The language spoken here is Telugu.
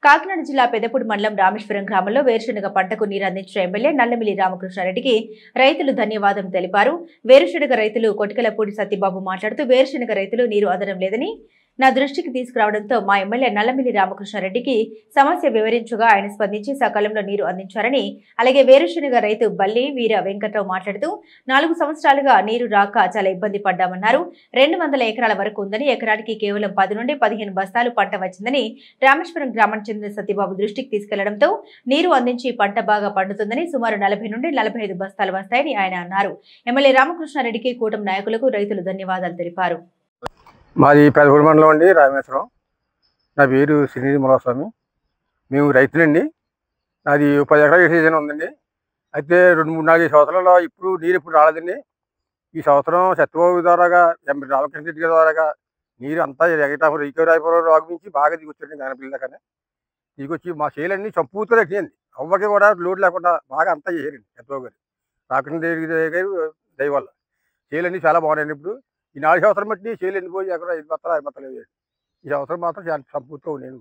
కాకినాడ జిల్లా పెదపూడి మండలం రామేశ్వరం గ్రామంలో వేరుశనగ పంటకు నీరు అందించిన ఎమ్మెల్యే నల్లమిల్లి రామకృష్ణారెడ్డికి రైతులు ధన్యవాదం తెలిపారు. వేరుశనగ రైతులు కొటికలపూడి సత్యబాబు మాట్లాడుతూ వేరుశనగ రైతులు నీరు అందడం లేదని నా దృష్టికి తీసుకురావడంతో మా ఎమ్మెల్యే నల్లమిల్లి రామకృష్ణారెడ్డికి సమస్య వివరించగా ఆయన స్పందించి సకాలంలో నీరు అందించారని, అలాగే వేరుశనగ రైతు బల్లి వీర వెంకట్రావు మాట్లాడుతూ 4 సంవత్సరాలుగా నీరు రాక చాలా ఇబ్బంది పడ్డామన్నారు. 200 ఎకరాల వరకు ఉందని, ఎకరానికి కేవలం 10 నుండి 15 బస్తాలు పంట వచ్చిందని రామేశ్వరం గ్రామానికి చెందిన సత్యబాబు దృష్టికి తీసుకెళ్లడంతో నీరు అందించి పంట బాగా పండుతుందని, సుమారు 40 నుండి 45 బస్తాలు వస్తాయని ఆయన అన్నారు. ఎమ్మెల్యే రామకృష్ణారెడ్డికి కూటమి నాయకులకు రైతులు ధన్యవాదాలు తెలిపారు. మాది పెదపూడి మండలం అండి, రామేశ్వరం. నా పేరు శ్రీనిధి ములస్వామి. మేము రైతులండి. నాది 10 ఎకరాల సీజన్ ఉందండి. అయితే 2, 3, 4 సంవత్సరాల్లో ఇప్పుడు నీరు ఎప్పుడు రాలేదండి. ఈ సంవత్సరం సత్యబాబు ద్వారాగా, రామకృష్ణ రెడ్డి గారి ద్వారాగా నీరు అంతా రీకవరాయపురం రాగు నుంచి బాగా దిగొచ్చండి. గనపల్లి దాకానే దిగొచ్చి మా చేలన్నీ సంపూర్తిగా ఎక్కియండి. అవ్వకి కూడా లోటు లేకుండా బాగా అంతా చేశారండి సత్యబాబు గారు, రామకృష్ణ రెడ్డి గారు దయ వల్ల చేలన్నీ చాలా బాగున్నాయండి. ఇప్పుడు ఈ 4 సంవత్సరం బట్టి చేలు ఎండిపోయి ఎక్కడ 5 బత్తాలు 6 బత్తాలు అయ్యాయి. ఈ సంవత్సరం మాత్రం చాలా సంపూర్తిగా ఉండేది.